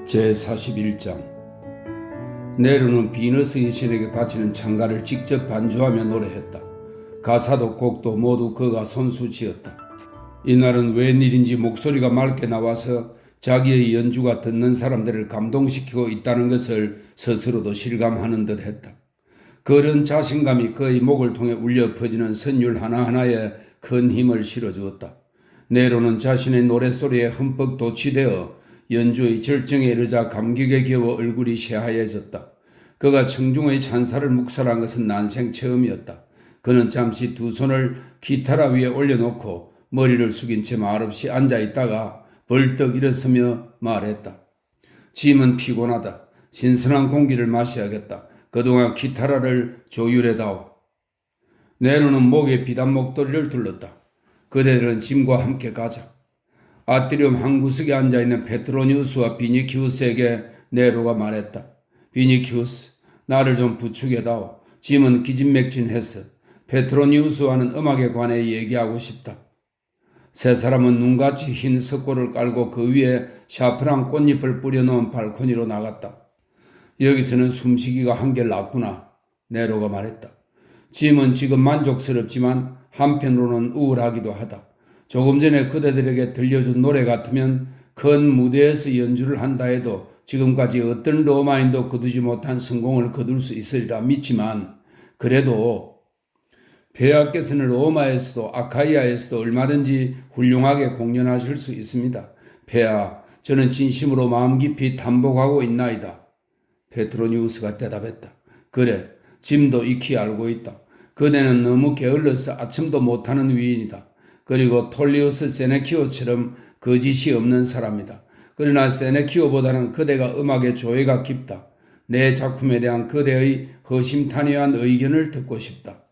제41장 네로는 비너스 여신에게 바치는 찬가를 직접 반주하며 노래했다. 가사도 곡도 모두 그가 손수 지었다. 이날은 웬일인지 목소리가 맑게 나와서 자기의 연주가 듣는 사람들을 감동시키고 있다는 것을 스스로도 실감하는 듯 했다. 그런 자신감이 그의 목을 통해 울려 퍼지는 선율 하나하나에 큰 힘을 실어주었다. 네로는 자신의 노랫소리에 흠뻑 도취되어 연주의 절정에 이르자 감격에 겨워 얼굴이 새하얘졌다. 그가 청중의 찬사를 묵살한 것은 난생 처음이었다. 그는 잠시 두 손을 기타라 위에 올려놓고 머리를 숙인 채 말없이 앉아있다가 벌떡 일어서며 말했다. 짐은 피곤하다. 신선한 공기를 마셔야겠다. 그동안 기타라를 조율해다오. 네로는 목에 비단 목도리를 둘렀다. 그대들은 짐과 함께 가자. 아트리움 한 구석에 앉아있는 페트로니우스와 비니키우스에게 네로가 말했다. 비니키우스, 나를 좀 부축해다오. 짐은 기진맥진했어. 페트로니우스와는 음악에 관해 얘기하고 싶다. 세 사람은 눈같이 흰 석고를 깔고 그 위에 샤프란 꽃잎을 뿌려놓은 발코니로 나갔다. 여기서는 숨쉬기가 한결 낫구나. 네로가 말했다. 짐은 지금 만족스럽지만 한편으로는 우울하기도 하다. 조금 전에 그대들에게 들려준 노래 같으면 큰 무대에서 연주를 한다 해도 지금까지 어떤 로마인도 거두지 못한 성공을 거둘 수 있으리라 믿지만 그래도 폐하께서는 로마에서도 아카이아에서도 얼마든지 훌륭하게 공연하실 수 있습니다. 폐하, 저는 진심으로 마음 깊이 탐복하고 있나이다. 페트로니우스가 대답했다. 그래, 짐도 익히 알고 있다. 그대는 너무 게을러서 아첨도 못하는 위인이다. 그리고 톨리우스 세네키오처럼 거짓이 없는 사람이다. 그러나 세네키오보다는 그대가 음악의 조예가 깊다. 내 작품에 대한 그대의 허심탄회한 의견을 듣고 싶다.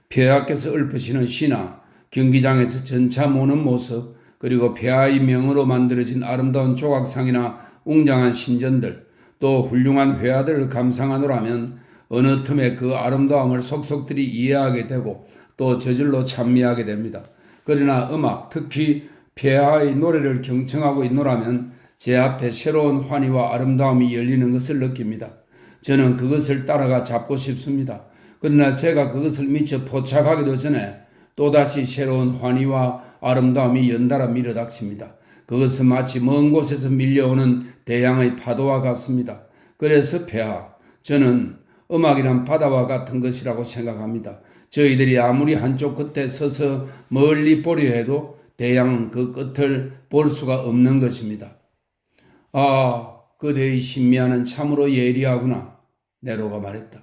폐하께서 읊으시는 시나 경기장에서 전차 모는 모습 그리고 폐하의 명으로 만들어진 아름다운 조각상이나 웅장한 신전들 또 훌륭한 회화들을 감상하노라면 어느 틈에 그 아름다움을 속속들이 이해하게 되고 또 저절로 찬미하게 됩니다. 그러나 음악, 특히 폐하의 노래를 경청하고 있노라면 제 앞에 새로운 환희와 아름다움이 열리는 것을 느낍니다. 저는 그것을 따라가 잡고 싶습니다. 그러나 제가 그것을 미처 포착하기도 전에 또다시 새로운 환희와 아름다움이 연달아 밀어닥칩니다. 그것은 마치 먼 곳에서 밀려오는 대양의 파도와 같습니다. 그래서 폐하, 저는 음악이란 바다와 같은 것이라고 생각합니다. 저희들이 아무리 한쪽 끝에 서서 멀리 보려 해도 대양은 그 끝을 볼 수가 없는 것입니다. 아, 그대의 신미하는 참으로 예리하구나. 네로가 말했다.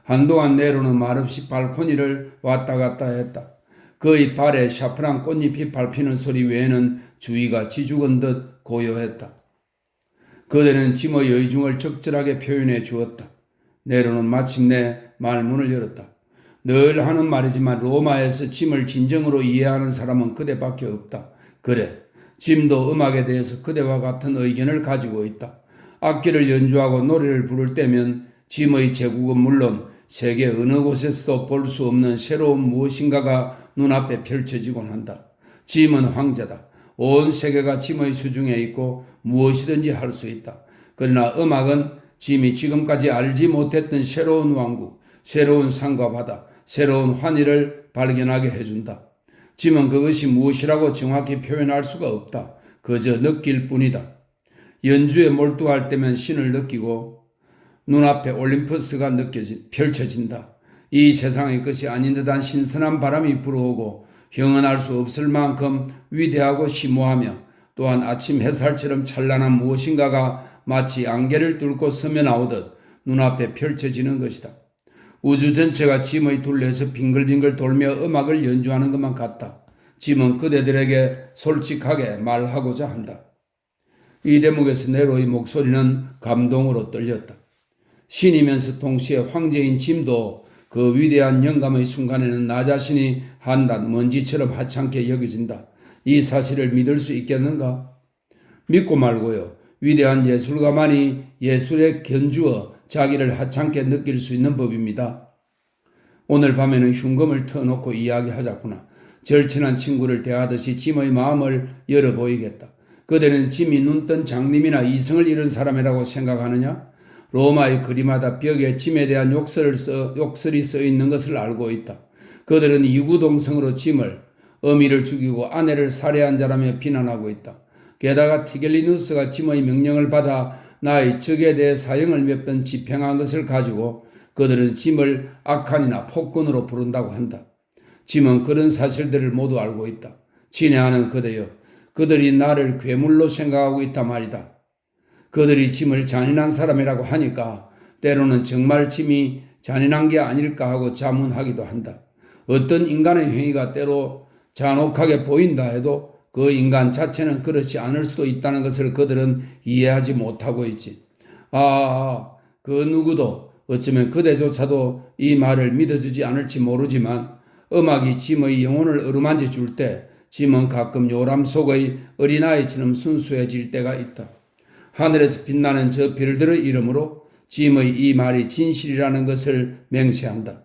한동안 네로는 말없이 발코니를 왔다 갔다 했다. 그의 발에 샤프란 꽃잎이 밟히는 소리 외에는 주위가 지죽은 듯 고요했다. 그대는 짐의 의중을 적절하게 표현해 주었다. 네로는 마침내 말문을 열었다. 늘 하는 말이지만 로마에서 짐을 진정으로 이해하는 사람은 그대밖에 없다. 그래, 짐도 음악에 대해서 그대와 같은 의견을 가지고 있다. 악기를 연주하고 노래를 부를 때면 짐의 제국은 물론 세계 어느 곳에서도 볼 수 없는 새로운 무엇인가가 눈앞에 펼쳐지곤 한다. 짐은 황제다. 온 세계가 짐의 수중에 있고 무엇이든지 할 수 있다. 그러나 음악은 짐이 지금까지 알지 못했던 새로운 왕국, 새로운 산과 바다, 새로운 환희를 발견하게 해준다. 짐은 그것이 무엇이라고 정확히 표현할 수가 없다. 그저 느낄 뿐이다. 연주에 몰두할 때면 신을 느끼고 눈앞에 올림푸스가 펼쳐진다. 이 세상의 것이 아닌 듯한 신선한 바람이 불어오고 형언할 수 없을 만큼 위대하고 심오하며 또한 아침 햇살처럼 찬란한 무엇인가가 마치 안개를 뚫고 서면 나오듯 눈앞에 펼쳐지는 것이다. 우주 전체가 짐의 둘레에서 빙글빙글 돌며 음악을 연주하는 것만 같다. 짐은 그대들에게 솔직하게 말하고자 한다. 이 대목에서 네로의 목소리는 감동으로 떨렸다. 신이면서 동시에 황제인 짐도 그 위대한 영감의 순간에는 나 자신이 한낱 먼지처럼 하찮게 여겨진다. 이 사실을 믿을 수 있겠는가? 믿고 말고요. 위대한 예술가만이 예술에 견주어 자기를 하찮게 느낄 수 있는 법입니다. 오늘 밤에는 흉금을 터놓고 이야기하자꾸나. 절친한 친구를 대하듯이 짐의 마음을 열어보이겠다. 그대는 짐이 눈뜬 장님이나 이성을 잃은 사람이라고 생각하느냐? 로마의 거리마다 벽에 짐에 대한 욕설이 써 있는 것을 알고 있다. 그들은 이구동성으로 짐을, 어미를 죽이고 아내를 살해한 자라며 비난하고 있다. 게다가 티겔리누스가 짐의 명령을 받아 나의 적에 대해 사형을 몇 번 집행한 것을 가지고 그들은 짐을 악한이나 폭군으로 부른다고 한다. 짐은 그런 사실들을 모두 알고 있다. 친애하는 그대여, 그들이 나를 괴물로 생각하고 있단 말이다. 그들이 짐을 잔인한 사람이라고 하니까 때로는 정말 짐이 잔인한 게 아닐까 하고 자문하기도 한다. 어떤 인간의 행위가 때로 잔혹하게 보인다 해도 그 인간 자체는 그렇지 않을 수도 있다는 것을 그들은 이해하지 못하고 있지. 그 누구도 어쩌면 그대조차도 이 말을 믿어주지 않을지 모르지만 음악이 짐의 영혼을 어루만져 줄 때 짐은 가끔 요람 속의 어린아이처럼 순수해질 때가 있다. 하늘에서 빛나는 저 별들의 이름으로 짐의 이 말이 진실이라는 것을 맹세한다.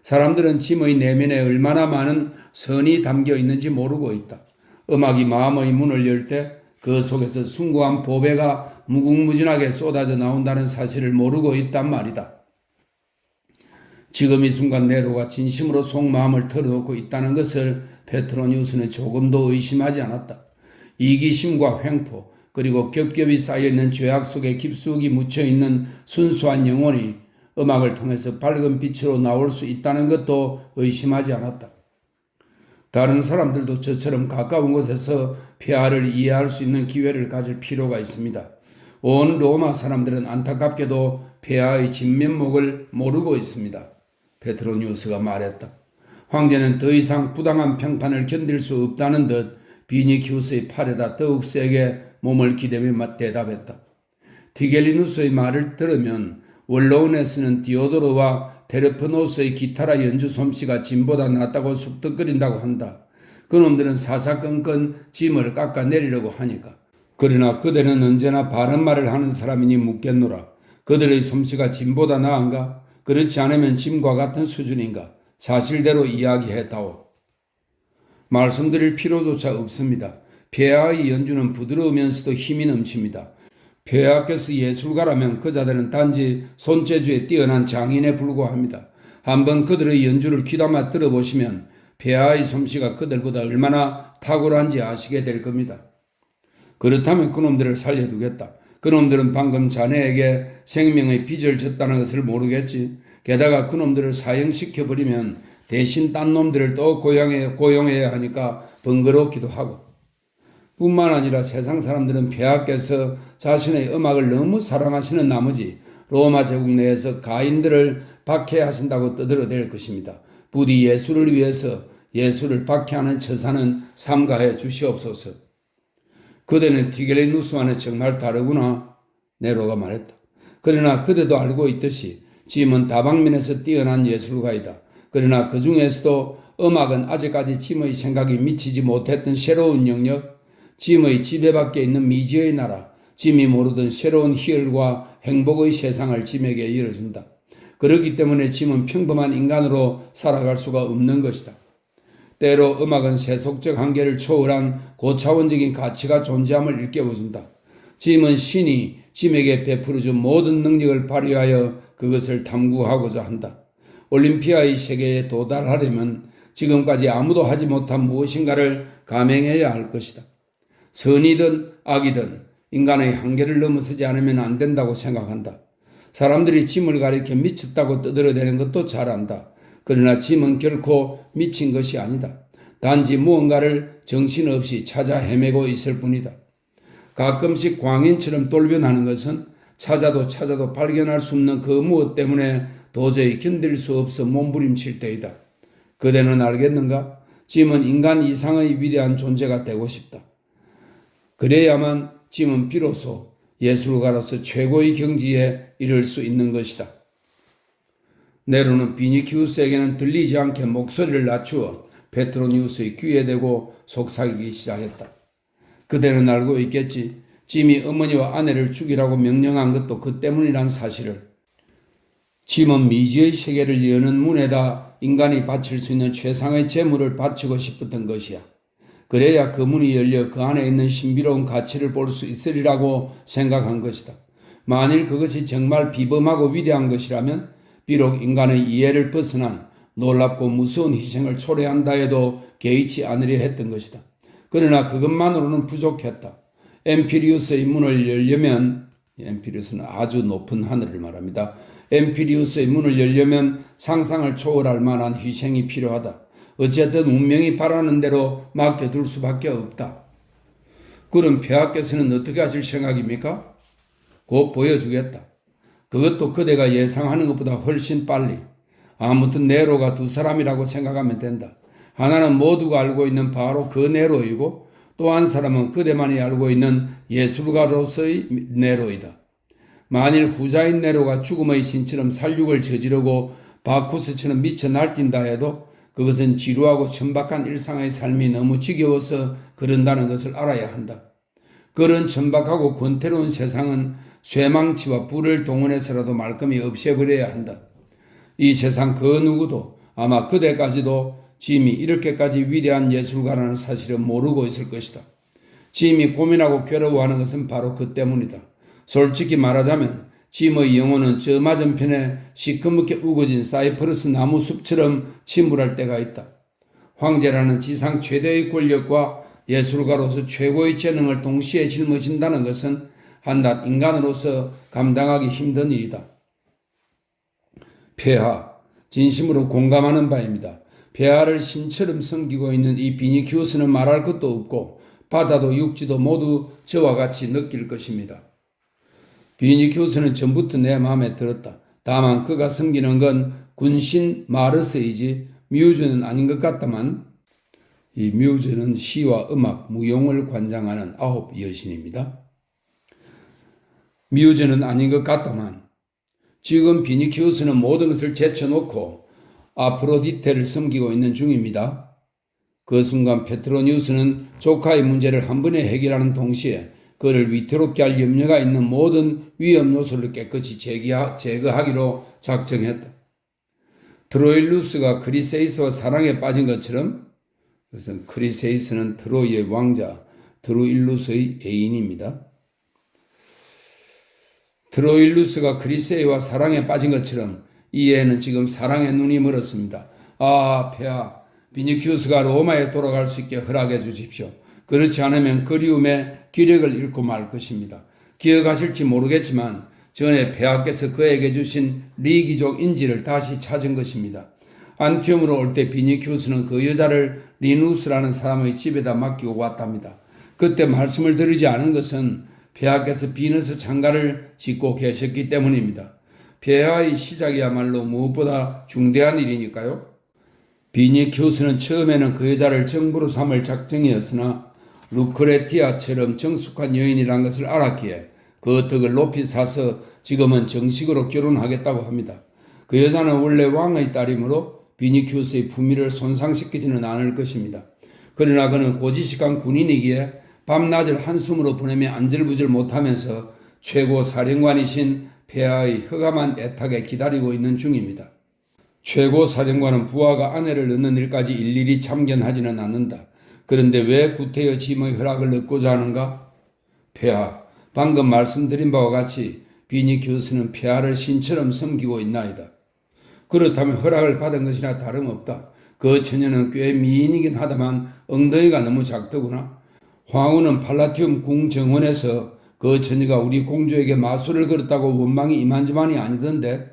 사람들은 짐의 내면에 얼마나 많은 선이 담겨 있는지 모르고 있다. 음악이 마음의 문을 열 때 그 속에서 숭고한 보배가 무궁무진하게 쏟아져 나온다는 사실을 모르고 있단 말이다. 지금 이 순간 네로가 진심으로 속마음을 털어놓고 있다는 것을 페트로니우스는 조금도 의심하지 않았다. 이기심과 횡포 그리고 겹겹이 쌓여있는 죄악 속에 깊숙이 묻혀있는 순수한 영혼이 음악을 통해서 밝은 빛으로 나올 수 있다는 것도 의심하지 않았다. 다른 사람들도 저처럼 가까운 곳에서 폐하를 이해할 수 있는 기회를 가질 필요가 있습니다. 온 로마 사람들은 안타깝게도 폐하의 진면목을 모르고 있습니다. 페트로니우스가 말했다. 황제는 더 이상 부당한 평판을 견딜 수 없다는 듯 비니키우스의 팔에다 더욱 세게 몸을 기대며 대답했다. 티겔리누스의 말을 들으면 원로원에 쓰는 디오도로와 테르프노스의 기타라 연주 솜씨가 짐보다 낫다고 쑥덕거린다고 한다. 그놈들은 사사건건 짐을 깎아내리려고 하니까. 그러나 그대는 언제나 바른 말을 하는 사람이니 묻겠노라. 그들의 솜씨가 짐보다 나은가? 그렇지 않으면 짐과 같은 수준인가? 사실대로 이야기했다오. 말씀드릴 필요조차 없습니다. 폐하의 연주는 부드러우면서도 힘이 넘칩니다. 폐하께서 예술가라면 그 자들은 단지 손재주에 뛰어난 장인에 불과합니다. 한번 그들의 연주를 귀담아 들어보시면 폐하의 솜씨가 그들보다 얼마나 탁월한지 아시게 될 겁니다. 그렇다면 그놈들을 살려두겠다. 그놈들은 방금 자네에게 생명의 빚을 졌다는 것을 모르겠지. 게다가 그놈들을 사형시켜버리면 대신 딴 놈들을 또 고용해야 하니까 번거롭기도 하고. 뿐만 아니라 세상 사람들은 폐하께서 자신의 음악을 너무 사랑하시는 나머지 로마 제국 내에서 가인들을 박해하신다고 떠들어댈 것입니다. 부디 예수를 위해서 예수를 박해하는 처사는 삼가해 주시옵소서. 그대는 티겔리누스와는 정말 다르구나. 네로가 말했다. 그러나 그대도 알고 있듯이 짐은 다방면에서 뛰어난 예술가이다. 그러나 그 중에서도 음악은 아직까지 짐의 생각이 미치지 못했던 새로운 영역, 짐의 지배밖에 있는 미지의 나라, 짐이 모르던 새로운 희열과 행복의 세상을 짐에게 열어준다. 그렇기 때문에 짐은 평범한 인간으로 살아갈 수가 없는 것이다. 때로 음악은 세속적 한계를 초월한 고차원적인 가치가 존재함을 일깨워준다. 짐은 신이 짐에게 베풀어준 모든 능력을 발휘하여 그것을 탐구하고자 한다. 올림피아의 세계에 도달하려면 지금까지 아무도 하지 못한 무엇인가를 감행해야 할 것이다. 선이든 악이든 인간의 한계를 넘어서지 않으면 안 된다고 생각한다. 사람들이 짐을 가리켜 미쳤다고 떠들어대는 것도 잘 안다. 그러나 짐은 결코 미친 것이 아니다. 단지 무언가를 정신없이 찾아 헤매고 있을 뿐이다. 가끔씩 광인처럼 돌변하는 것은 찾아도 발견할 수 없는 그 무엇 때문에 도저히 견딜 수 없어 몸부림칠 때이다. 그대는 알겠는가? 짐은 인간 이상의 위대한 존재가 되고 싶다. 그래야만 짐은 비로소 예술가로서 최고의 경지에 이를 수 있는 것이다. 네로는 비니키우스에게는 들리지 않게 목소리를 낮추어 페트로니우스의 귀에 대고 속삭이기 시작했다. 그대는 알고 있겠지. 짐이 어머니와 아내를 죽이라고 명령한 것도 그 때문이란 사실을. 짐은 미지의 세계를 여는 문에다 인간이 바칠 수 있는 최상의 재물을 바치고 싶었던 것이야. 그래야 그 문이 열려 그 안에 있는 신비로운 가치를 볼 수 있으리라고 생각한 것이다. 만일 그것이 정말 비범하고 위대한 것이라면 비록 인간의 이해를 벗어난 놀랍고 무서운 희생을 초래한다 해도 개의치 않으려 했던 것이다. 그러나 그것만으로는 부족했다. 엠피리우스의 문을 열려면, 엠피리우스는 아주 높은 하늘을 말합니다. 엠피리우스의 문을 열려면 상상을 초월할 만한 희생이 필요하다. 어쨌든 운명이 바라는 대로 맡겨둘 수밖에 없다. 그럼 폐하께서는 어떻게 하실 생각입니까? 곧 보여주겠다. 그것도 그대가 예상하는 것보다 훨씬 빨리. 아무튼 네로가 두 사람이라고 생각하면 된다. 하나는 모두가 알고 있는 바로 그 네로이고 또 한 사람은 그대만이 알고 있는 예술가로서의 네로이다. 만일 후자인 네로가 죽음의 신처럼 살육을 저지르고 바쿠스처럼 미쳐 날뛴다 해도 그것은 지루하고 천박한 일상의 삶이 너무 지겨워서 그런다는 것을 알아야 한다. 그런 천박하고 권태로운 세상은 쇠망치와 불을 동원해서라도 말끔히 없애버려야 한다. 이 세상 그 누구도 아마 그대까지도 짐이 이렇게까지 위대한 예술가라는 사실을 모르고 있을 것이다. 짐이 고민하고 괴로워하는 것은 바로 그 때문이다. 솔직히 말하자면 짐의 영혼은 저 맞은편에 시커멓게 우거진 사이퍼러스 나무 숲처럼 침울할 때가 있다. 황제라는 지상 최대의 권력과 예술가로서 최고의 재능을 동시에 짊어진다는 것은 한낱 인간으로서 감당하기 힘든 일이다. 폐하, 진심으로 공감하는 바입니다. 폐하를 신처럼 섬기고 있는 이 비니키우스는 말할 것도 없고 바다도 육지도 모두 저와 같이 느낄 것입니다. 비니키우스는 전부터 내 마음에 들었다. 다만 그가 섬기는 건 군신 마르스이지 뮤즈는 아닌 것 같다만, 이 뮤즈는 시와 음악, 무용을 관장하는 9 여신입니다. 뮤즈는 아닌 것 같다만 지금 비니키우스는 모든 것을 제쳐놓고 아프로디테를 섬기고 있는 중입니다. 그 순간 페트로니우스는 조카의 문제를 한 번에 해결하는 동시에 그를 위태롭게 할 염려가 있는 모든 위험 요소를 깨끗이 제거하기로 작정했다. 트로일루스가 크리세이스와 사랑에 빠진 것처럼, 그것은 크리세이스는 트로이의 왕자 트로일루스의 애인입니다. 트로일루스가 크리세이와 사랑에 빠진 것처럼 이 애는 지금 사랑의 눈이 멀었습니다. 아, 폐하, 비니키우스가 로마에 돌아갈 수 있게 허락해 주십시오. 그렇지 않으면 그리움의 기력을 잃고 말 것입니다. 기억하실지 모르겠지만 전에 폐하께서 그에게 주신 리기족 인지를 다시 찾은 것입니다. 안티움으로 올 때 비니키우스는 그 여자를 리누스라는 사람의 집에다 맡기고 왔답니다. 그때 말씀을 드리지 않은 것은 폐하께서 비너스 창가를 짓고 계셨기 때문입니다. 폐하의 시작이야말로 무엇보다 중대한 일이니까요. 비니키우스는 처음에는 그 여자를 정부로 삼을 작정이었으나 루크레티아처럼 정숙한 여인이란 것을 알았기에 그 덕을 높이 사서 지금은 정식으로 결혼하겠다고 합니다. 그 여자는 원래 왕의 딸이므로 비니키우스의 품위를 손상시키지는 않을 것입니다. 그러나 그는 고지식한 군인이기에 밤낮을 한숨으로 보내며 안절부절 못하면서 최고 사령관이신 폐하의 허감한 애탁에 기다리고 있는 중입니다. 최고 사령관은 부하가 아내를 얻는 일까지 일일이 참견하지는 않는다. 그런데 왜 구태여 짐의 허락을 얻고자 하는가? 폐하, 방금 말씀드린 바와 같이 비니키우스는 폐하를 신처럼 섬기고 있나이다. 그렇다면 허락을 받은 것이나 다름없다. 그 처녀는 꽤 미인이긴 하다만 엉덩이가 너무 작더구나. 황후는 팔라티움 궁정원에서 그 처녀가 우리 공주에게 마술을 걸었다고 원망이 이만저만이 아니던데.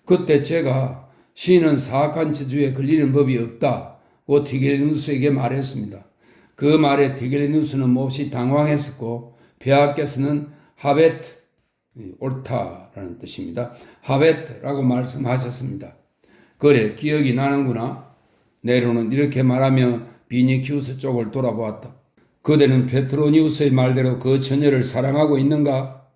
그때 제가 시인은 사악한 저주에 걸리는 법이 없다고 티게리누스에게 말했습니다. 그 말에 티게리누스는 몹시 당황했었고 폐하께서는 하베트, 옳다라는 뜻입니다. 하베트라고 말씀하셨습니다. 그래, 기억이 나는구나. 네로는 이렇게 말하며 비니키우스 쪽을 돌아보았다. 그대는 페트로니우스의 말대로 그 처녀를 사랑하고 있는가?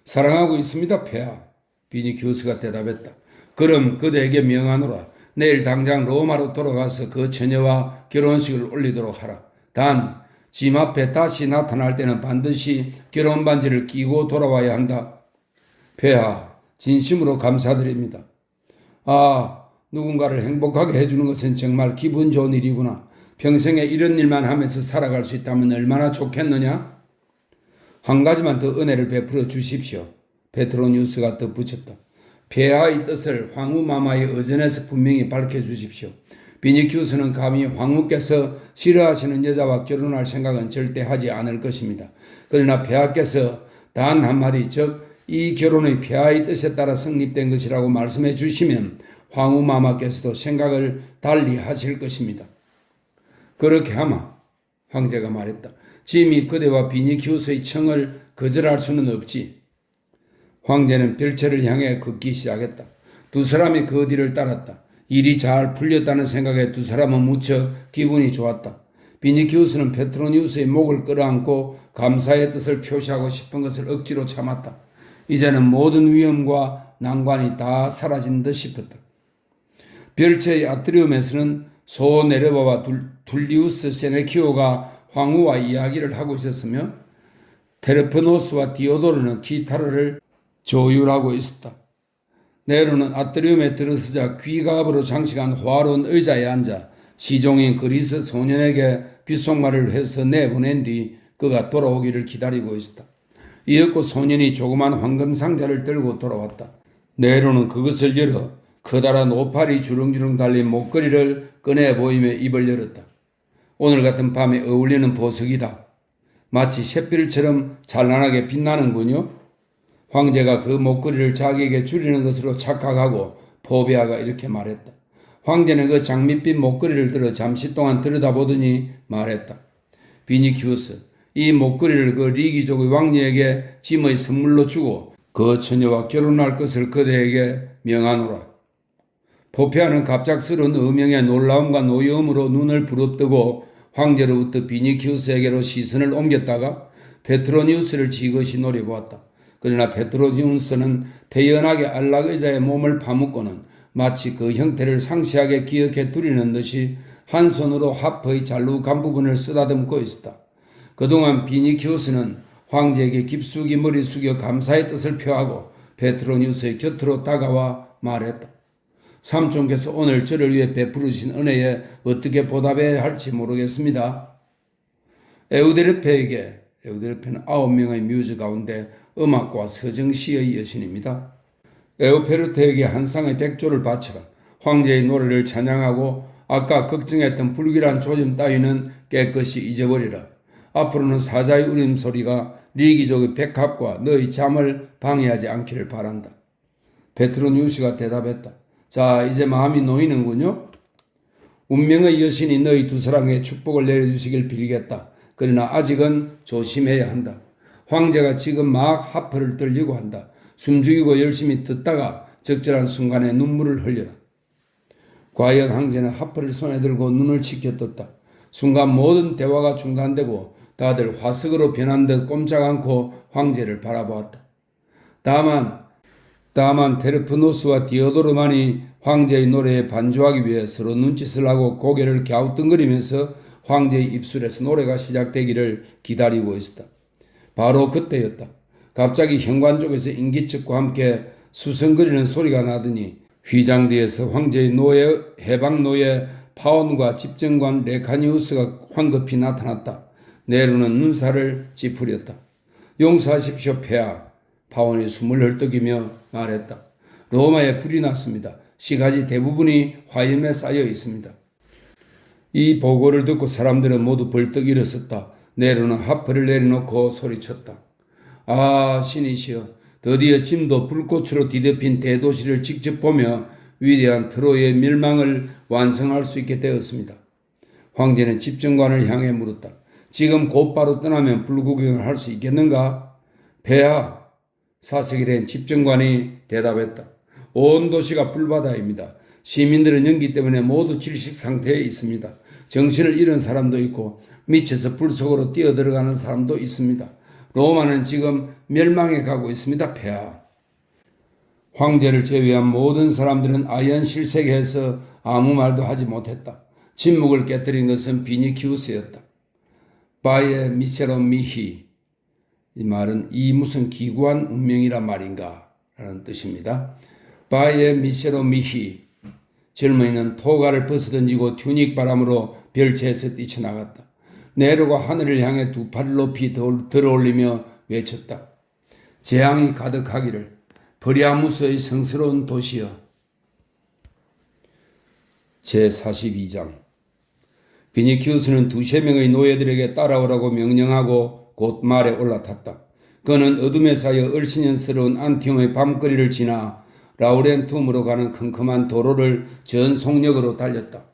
사랑하고 있습니다, 폐하. 비니키우스가 대답했다. 그럼 그대에게 명하노라. 내일 당장 로마로 돌아가서 그 처녀와 결혼식을 올리도록 하라. 단, 짐 앞에 다시 나타날 때는 반드시 결혼 반지를 끼고 돌아와야 한다. 폐하, 진심으로 감사드립니다. 아, 누군가를 행복하게 해주는 것은 정말 기분 좋은 일이구나. 평생에 이런 일만 하면서 살아갈 수 있다면 얼마나 좋겠느냐? 한 가지만 더 은혜를 베풀어 주십시오. 베트로니우스가 덧붙였다. 폐하의 뜻을 황후마마의 의전에서 분명히 밝혀주십시오. 비니키우스는 감히 황후께서 싫어하시는 여자와 결혼할 생각은 절대 하지 않을 것입니다. 그러나 폐하께서 단 한마디 즉 이 결혼의 폐하의 뜻에 따라 성립된 것이라고 말씀해 주시면 황후마마께서도 생각을 달리 하실 것입니다. 그렇게 하마 황제가 말했다. 짐이 그대와 비니키우스의 청을 거절할 수는 없지. 황제는 별채를 향해 걷기 시작했다. 두 사람이 그 뒤를 따랐다. 일이 잘 풀렸다는 생각에 두 사람은 무척 기분이 좋았다. 비니키우스는 페트로니우스의 목을 끌어안고 감사의 뜻을 표시하고 싶은 것을 억지로 참았다. 이제는 모든 위험과 난관이 다 사라진 듯 싶었다. 별채의 아트리움에서는 소네르바와 둘리우스 세네키오가 황후와 이야기를 하고 있었으며 테르프노스와 디오도르는 기타르를 조율하고 있었다. 네로는 아트리움에 들어서자 귀갑으로 장식한 화로운 의자에 앉아 시종인 그리스 소년에게 귓속말을 해서 내보낸 뒤 그가 돌아오기를 기다리고 있었다. 이윽고 소년이 조그만 황금 상자를 들고 돌아왔다. 네로는 그것을 열어 커다란 오팔이 주렁주렁 달린 목걸이를 꺼내 보이며 입을 열었다. 오늘 같은 밤에 어울리는 보석이다. 마치 샛별처럼 찬란하게 빛나는군요. 황제가 그 목걸이를 자기에게 주리는 것으로 착각하고 포비아가 이렇게 말했다. 황제는 그 장밋빛 목걸이를 들어 잠시 동안 들여다보더니 말했다. 비니키우스, 이 목걸이를 그 리기족의 왕녀에게 짐의 선물로 주고 그 처녀와 결혼할 것을 그대에게 명하노라. 포피아는 갑작스러운 어명의 놀라움과 노여움으로 눈을 부릅뜨고 황제로부터 비니키우스에게로 시선을 옮겼다가 페트로니우스를 지그시 노려보았다. 그러나 페트로니우스는 태연하게 안락의자의 몸을 파묻고는 마치 그 형태를 상세하게 기억해 두리는 듯이 한 손으로 하프의 잘루간 부분을 쓰다듬고 있었다. 그동안 비니키우스는 황제에게 깊숙이 머리 숙여 감사의 뜻을 표하고 페트로니우스의 곁으로 다가와 말했다. 삼촌께서 오늘 저를 위해 베풀으신 은혜에 어떻게 보답해야 할지 모르겠습니다. 에우데르페는 9명의 뮤즈 가운데 음악과 서정시의 여신입니다. 에우페르테에게 한 쌍의 백조를 바쳐라. 황제의 노래를 찬양하고 아까 걱정했던 불길한 조짐 따위는 깨끗이 잊어버리라. 앞으로는 사자의 울음소리가 리기족의 백합과 너의 잠을 방해하지 않기를 바란다. 베트로니우스가 대답했다. 자, 이제 마음이 놓이는군요. 운명의 여신이 너희 두 사람에게 축복을 내려주시길 빌겠다. 그러나 아직은 조심해야 한다. 황제가 지금 막 하프를 떨리고 한다. 숨죽이고 열심히 듣다가 적절한 순간에 눈물을 흘려라. 과연 황제는 하프를 손에 들고 눈을 치켜떴다. 순간 모든 대화가 중단되고 다들 화석으로 변한 듯 꼼짝 않고 황제를 바라보았다. 다만 테르프노스와 디오도르만이 황제의 노래에 반주하기 위해 서로 눈짓을 하고 고개를 갸우뚱거리면서 황제의 입술에서 노래가 시작되기를 기다리고 있었다. 바로 그때였다. 갑자기 현관 쪽에서 인기척과 함께 수성거리는 소리가 나더니 휘장뒤에서 황제의 해방 노예 파온과 집정관 레카니우스가 황급히 나타났다. 네로는 눈살을 찌푸렸다. 용서하십시오, 폐하. 파온이 숨을 헐떡이며 말했다. 로마에 불이 났습니다. 시가지 대부분이 화염에 쌓여 있습니다. 이 보고를 듣고 사람들은 모두 벌떡 일어섰다. 네로는 하프를 내려놓고 소리쳤다. 아, 신이시여, 드디어 짐도 불꽃으로 뒤덮인 대도시를 직접 보며 위대한 트로이의 멸망을 완성할 수 있게 되었습니다. 황제는 집정관을 향해 물었다. 지금 곧바로 떠나면 불구경을 할 수 있겠는가? 폐하, 사색이 된 집정관이 대답했다. 온 도시가 불바다입니다. 시민들은 연기 때문에 모두 질식 상태에 있습니다. 정신을 잃은 사람도 있고 미쳐서 불 속으로 뛰어들어가는 사람도 있습니다. 로마는 지금 멸망해 가고 있습니다, 폐하. 황제를 제외한 모든 사람들은 아연실색해서 아무 말도 하지 못했다. 침묵을 깨뜨린 것은 비니키우스였다. 바에 미세로 미히, 이 말은 이 무슨 기구한 운명이란 말인가 라는 뜻입니다. 바에 미세로 미히, 젊은이는 토가를 벗어던지고 튜닉 바람으로 별채에서 뛰쳐나갔다. 내려가 하늘을 향해 두 팔을 높이 들어올리며 외쳤다. 재앙이 가득하기를. 브리아무스의 성스러운 도시여. 제42장. 비니키우스는 두세 명의 노예들에게 따라오라고 명령하고 곧 말에 올라탔다. 그는 어둠에 쌓여 얼씬연스러운 안티움의 밤거리를 지나 라우렌툼으로 가는 컴컴한 도로를 전속력으로 달렸다.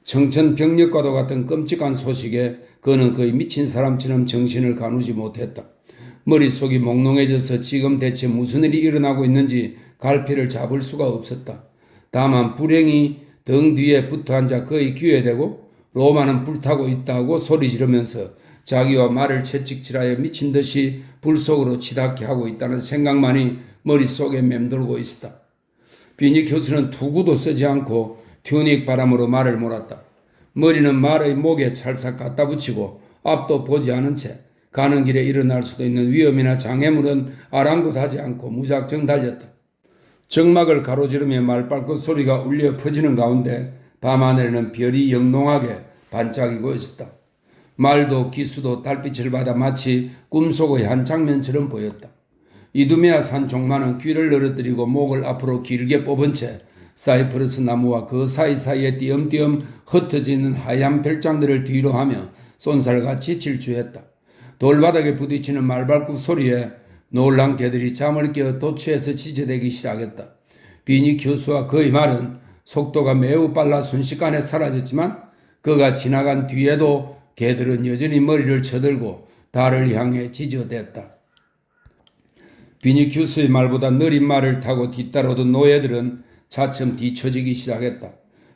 청천벽력과도 같은 끔찍한 소식에 그는 거의 미친 사람처럼 정신을 가누지 못했다. 머릿속이 몽롱해져서 지금 대체 무슨 일이 일어나고 있는지 갈피를 잡을 수가 없었다. 다만 불행이 등 뒤에 붙어앉아 그의 귀에 대고 로마는 불타고 있다고 소리 지르면서 자기와 말을 채찍질하여 미친 듯이 불 속으로 치닫게 하고 있다는 생각만이 머릿속에 맴돌고 있었다. 비니키우스는 투구도 쓰지 않고 튜닉 바람으로 말을 몰았다. 머리는 말의 목에 찰싹 갖다 붙이고 앞도 보지 않은 채 가는 길에 일어날 수도 있는 위험이나 장애물은 아랑곳하지 않고 무작정 달렸다. 정막을 가로지르며 말발끝 소리가 울려 퍼지는 가운데 밤하늘에는 별이 영롱하게 반짝이고 있었다. 말도 기수도 달빛을 받아 마치 꿈속의 한 장면처럼 보였다. 이두메아 산 종마는 귀를 늘어뜨리고 목을 앞으로 길게 뽑은 채 사이프러스 나무와 그 사이사이에 띄엄띄엄 흩어지는 하얀 별장들을 뒤로 하며 쏜살같이 질주했다. 돌바닥에 부딪히는 말발굽 소리에 놀란 개들이 잠을 깨어 도취해서 지저대기 시작했다. 비니키우스와 그의 말은 속도가 매우 빨라 순식간에 사라졌지만 그가 지나간 뒤에도 개들은 여전히 머리를 쳐들고 달을 향해 지저댔다. 비니키우스의 말보다 느린 말을 타고 뒤따라오던 노예들은 차츰 뒤처지기 시작했다.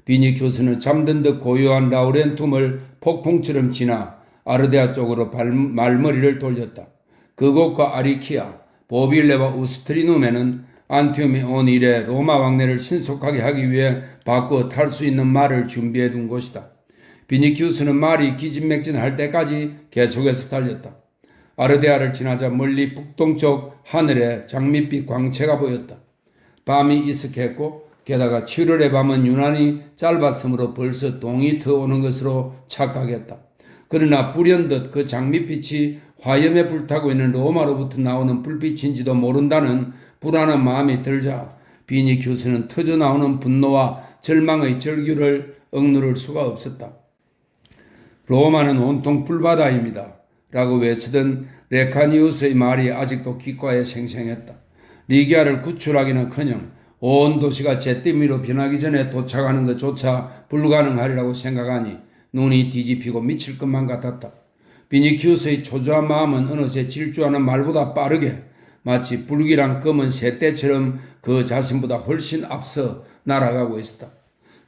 비니키우스는 잠든 듯 고요한 라우렌툼을 폭풍처럼 지나 아르데아 쪽으로 말머리를 돌렸다. 그곳과 아리키아, 보빌레와 우스트리눔에는 안티움이 온 이래 로마 왕래를 신속하게 하기 위해 바꾸어 탈 수 있는 말을 준비해 둔 곳이다. 비니키우스는 말이 기진맥진할 때까지 계속해서 달렸다. 아르데아를 지나자 멀리 북동쪽 하늘에 장밋빛 광채가 보였다. 밤이 이슥했고 게다가 7월의 밤은 유난히 짧았으므로 벌써 동이 트어오는 것으로 착각했다. 그러나 불현듯 그 장밋빛이 화염에 불타고 있는 로마로부터 나오는 불빛인지도 모른다는 불안한 마음이 들자 비니키우스는 터져나오는 분노와 절망의 절규를 억누를 수가 없었다. 로마는 온통 불바다입니다. 라고 외치던 레카니우스의 말이 아직도 귓가에 생생했다. 리기아를 구출하기는커녕 온 도시가 잿더미로 변하기 전에 도착하는 것조차 불가능하리라고 생각하니 눈이 뒤집히고 미칠 것만 같았다. 비니키우스의 초조한 마음은 어느새 질주하는 말보다 빠르게 마치 불길한 검은 새떼처럼 그 자신보다 훨씬 앞서 날아가고 있었다.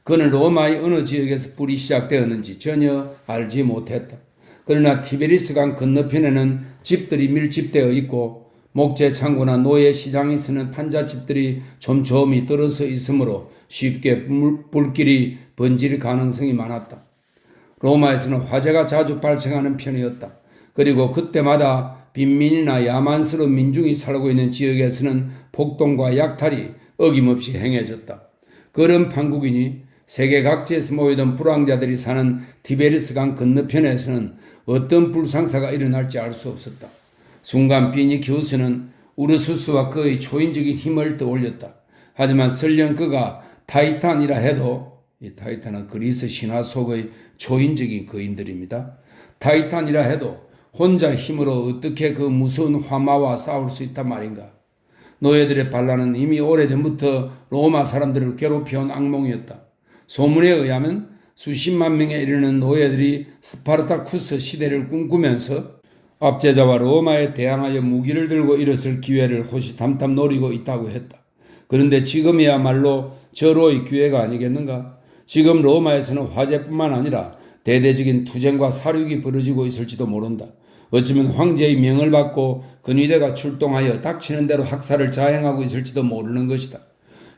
그는 로마의 어느 지역에서 불이 시작되었는지 전혀 알지 못했다. 그러나 티베리스강 건너편에는 집들이 밀집되어 있고 목재 창고나 노예 시장이 쓰는 판잣집들이 촘촘히 떨어져 있으므로 쉽게 불길이 번질 가능성이 많았다. 로마에서는 화재가 자주 발생하는 편이었다. 그리고 그때마다 빈민이나 야만스러운 민중이 살고 있는 지역에서는 폭동과 약탈이 어김없이 행해졌다. 그런 판국이니 세계 각지에서 모이던 불황자들이 사는 티베리스강 건너편에서는 어떤 불상사가 일어날지 알 수 없었다. 순간 비니키우스는 우르수스와 그의 초인적인 힘을 떠올렸다. 하지만 설령 그가 타이탄이라 해도, 이 타이탄은 그리스 신화 속의 초인적인 거인들입니다. 타이탄이라 해도 혼자 힘으로 어떻게 그 무서운 화마와 싸울 수 있단 말인가. 노예들의 반란은 이미 오래전부터 로마 사람들을 괴롭혀온 악몽이었다. 소문에 의하면 수십만 명에 이르는 노예들이 스파르타쿠스 시대를 꿈꾸면서 압제자와 로마에 대항하여 무기를 들고 일어설 기회를 호시탐탐 노리고 있다고 했다. 그런데 지금이야말로 절호의 기회가 아니겠는가? 지금 로마에서는 화재뿐만 아니라 대대적인 투쟁과 사륙이 벌어지고 있을지도 모른다. 어쩌면 황제의 명을 받고 근위대가 출동하여 닥치는 대로 학살을 자행하고 있을지도 모르는 것이다.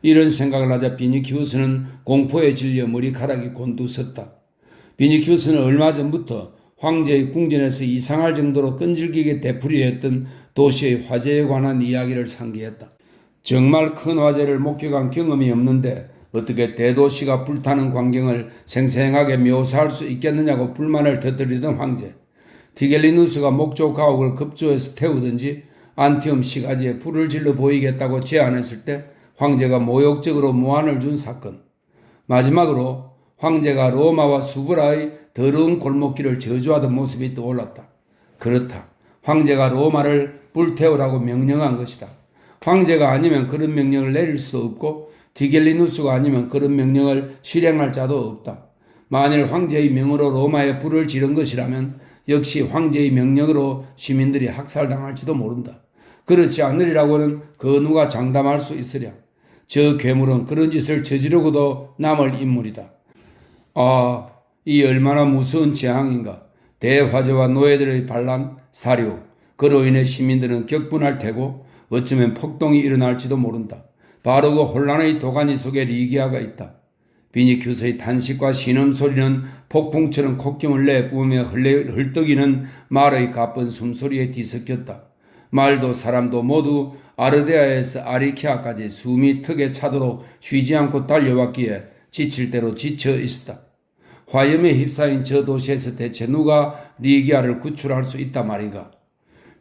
이런 생각을 하자 비니키우스는 공포에 질려 머리카락이 곤두섰다. 비니키우스는 얼마 전부터 황제의 궁전에서 이상할 정도로 끈질기게 되풀이했던 도시의 화재에 관한 이야기를 상기했다. 정말 큰 화재를 목격한 경험이 없는데 어떻게 대도시가 불타는 광경을 생생하게 묘사할 수 있겠느냐고 불만을 터뜨리던 황제. 티겔리누스가 목조 가옥을 급조해서 태우든지 안티움 시가지에 불을 질러 보이겠다고 제안했을 때 황제가 모욕적으로 무안을 준 사건. 마지막으로 황제가 로마와 수브라의 더러운 골목길을 저주하던 모습이 떠올랐다. 그렇다. 황제가 로마를 불태우라고 명령한 것이다. 황제가 아니면 그런 명령을 내릴 수도 없고 티겔리누스가 아니면 그런 명령을 실행할 자도 없다. 만일 황제의 명으로 로마에 불을 지른 것이라면 역시 황제의 명령으로 시민들이 학살당할지도 모른다. 그렇지 않으리라고는 그 누가 장담할 수 있으랴. 저 괴물은 그런 짓을 저지르고도 남을 인물이다. 아, 이 얼마나 무서운 재앙인가. 대화재와 노예들의 반란, 사료, 그로 인해 시민들은 격분할 테고 어쩌면 폭동이 일어날지도 모른다. 바로 그 혼란의 도가니 속에 리기아가 있다. 비니큐스의 탄식과 신음소리는 폭풍처럼 콧김을 내뿜으며 헐떡이는 말의 가쁜 숨소리에 뒤섞였다. 말도 사람도 모두 아르데아에서 아리케아까지 숨이 턱에 차도록 쉬지 않고 달려왔기에 지칠 대로 지쳐 있었다. 화염에 휩싸인 저 도시에서 대체 누가 리기아를 구출할 수 있단 말인가.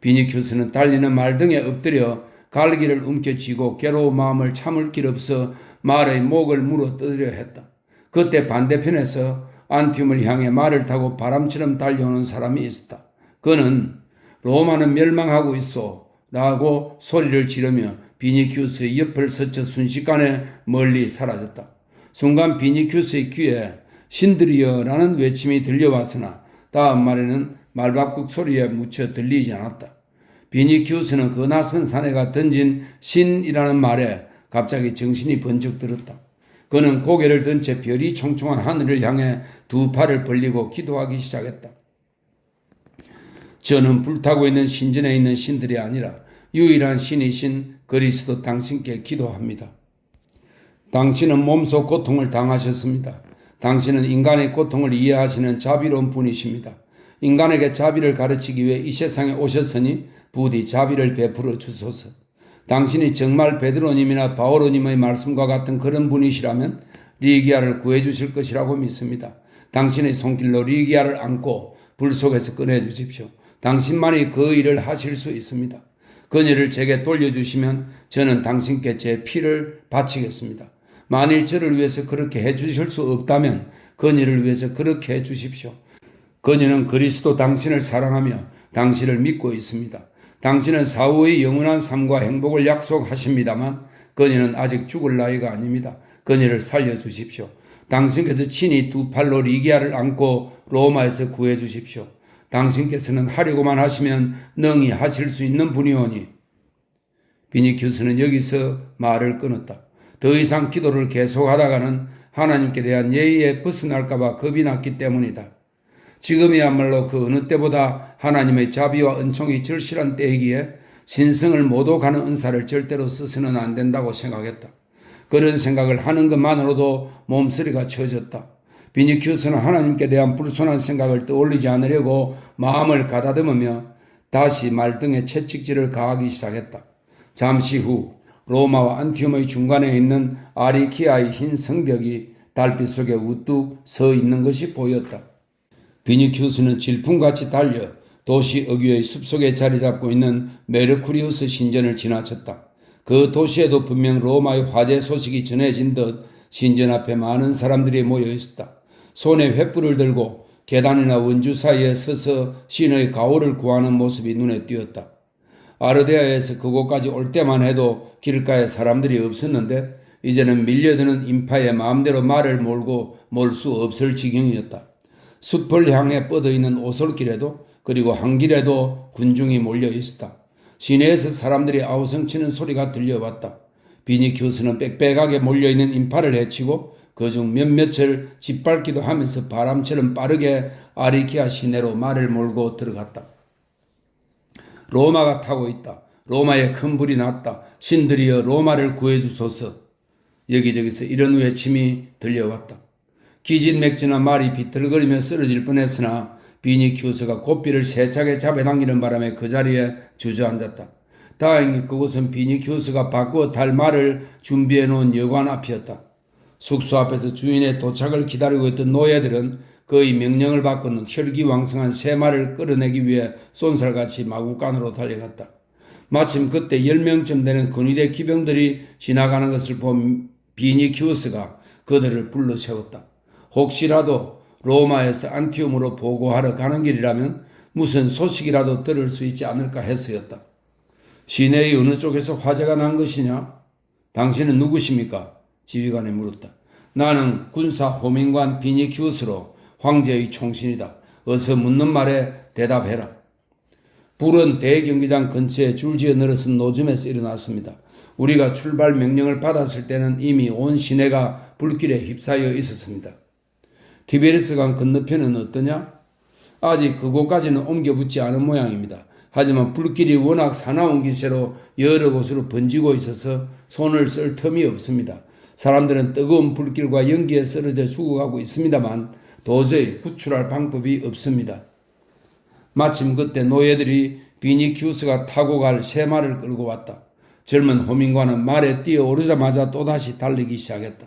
비니큐스는 달리는 말 등에 엎드려 갈기를 움켜쥐고 괴로운 마음을 참을 길 없어 말의 목을 물어 뜯으려 했다. 그때 반대편에서 안티움을 향해 말을 타고 바람처럼 달려오는 사람이 있었다. 그는 로마는 멸망하고 있어 라고 소리를 지르며 비니큐스의 옆을 스쳐 순식간에 멀리 사라졌다. 순간 비니큐스의 귀에 신들이여라는 외침이 들려왔으나 다음 말에는 말밥국 소리에 묻혀 들리지 않았다. 비니큐스는 그 낯선 사내가 던진 신이라는 말에 갑자기 정신이 번쩍 들었다. 그는 고개를 든 채 별이 총총한 하늘을 향해 두 팔을 벌리고 기도하기 시작했다. 저는 불타고 있는 신전에 있는 신들이 아니라 유일한 신이신 그리스도 당신께 기도합니다. 당신은 몸소 고통을 당하셨습니다. 당신은 인간의 고통을 이해하시는 자비로운 분이십니다. 인간에게 자비를 가르치기 위해 이 세상에 오셨으니 부디 자비를 베풀어 주소서. 당신이 정말 베드로님이나 바오로님의 말씀과 같은 그런 분이시라면 리기아를 구해주실 것이라고 믿습니다. 당신의 손길로 리기아를 안고 불 속에서 꺼내주십시오. 당신만이 그 일을 하실 수 있습니다. 그녀를 제게 돌려주시면 저는 당신께 제 피를 바치겠습니다. 만일 저를 위해서 그렇게 해주실 수 없다면 그녀를 위해서 그렇게 해주십시오. 그녀는 그리스도 당신을 사랑하며 당신을 믿고 있습니다. 당신은 사후의 영원한 삶과 행복을 약속하십니다만 그녀는 아직 죽을 나이가 아닙니다. 그녀를 살려주십시오. 당신께서 친히 두 팔로 리기아를 안고 로마에서 구해주십시오. 당신께서는 하려고만 하시면 능히 하실 수 있는 분이오니. 비니큐스는 여기서 말을 끊었다. 더 이상 기도를 계속하다가는 하나님께 대한 예의에 벗어날까 봐 겁이 났기 때문이다. 지금이야말로 그 어느 때보다 하나님의 자비와 은총이 절실한 때이기에 신성을 모독하는 은사를 절대로 써서는 안 된다고 생각했다. 그런 생각을 하는 것만으로도 몸서리가 쳐졌다. 비니큐스는 하나님께 대한 불손한 생각을 떠올리지 않으려고 마음을 가다듬으며 다시 말등에 채찍질을 가하기 시작했다. 잠시 후 로마와 안티움의 중간에 있는 아리키아의 흰 성벽이 달빛 속에 우뚝 서 있는 것이 보였다. 비니큐스는 질풍같이 달려 도시 어귀의 숲속에 자리 잡고 있는 메르쿠리우스 신전을 지나쳤다. 그 도시에도 분명 로마의 화재 소식이 전해진 듯 신전 앞에 많은 사람들이 모여 있었다. 손에 횃불을 들고 계단이나 원주 사이에 서서 신의 가호를 구하는 모습이 눈에 띄었다. 아르데아에서 그곳까지 올 때만 해도 길가에 사람들이 없었는데 이제는 밀려드는 인파에 마음대로 말을 몰고 몰 수 없을 지경이었다. 숲을 향해 뻗어있는 오솔길에도 그리고 한길에도 군중이 몰려 있었다. 시내에서 사람들이 아우성치는 소리가 들려왔다. 비니큐스는 빽빽하게 몰려있는 인파를 해치고 그중 몇몇을 짓밟기도 하면서 바람처럼 빠르게 아리키아 시내로 말을 몰고 들어갔다. 로마가 타고 있다. 로마에 큰 불이 났다. 신들이여 로마를 구해주소서. 여기저기서 이런 외침이 들려왔다. 기진맥진한 말이 비틀거리며 쓰러질 뻔했으나 비니큐스가 고삐를 세차게 잡아당기는 바람에 그 자리에 주저앉았다. 다행히 그곳은 비니큐스가 바꾸어 탈 말을 준비해 놓은 여관 앞이었다. 숙소 앞에서 주인의 도착을 기다리고 있던 노예들은 그의 명령을 받고는 혈기왕성한 세 마리를 끌어내기 위해 쏜살같이 마구간으로 달려갔다. 마침 그때 10명쯤 되는 근위대 기병들이 지나가는 것을 본 비니키우스가 그들을 불러 세웠다. 혹시라도 로마에서 안티움으로 보고하러 가는 길이라면 무슨 소식이라도 들을 수 있지 않을까 해서였다. 시내의 어느 쪽에서 화재가 난 것이냐? 당신은 누구십니까? 지휘관이 물었다. 나는 군사 호민관 비니키우스로 황제의 총신이다. 어서 묻는 말에 대답해라. 불은 대경기장 근처에 줄지어 늘어선 노점에서 일어났습니다. 우리가 출발 명령을 받았을 때는 이미 온 시내가 불길에 휩싸여 있었습니다. 티베리스강 건너편은 어떠냐? 아직 그곳까지는 옮겨붙지 않은 모양입니다. 하지만 불길이 워낙 사나운 기세로 여러 곳으로 번지고 있어서 손을 쓸 틈이 없습니다. 사람들은 뜨거운 불길과 연기에 쓰러져 죽어가고 있습니다만 도저히 구출할 방법이 없습니다. 마침 그때 노예들이 비니키우스가 타고 갈 세 말을 끌고 왔다. 젊은 호민관은 말에 뛰어오르자마자 또다시 달리기 시작했다.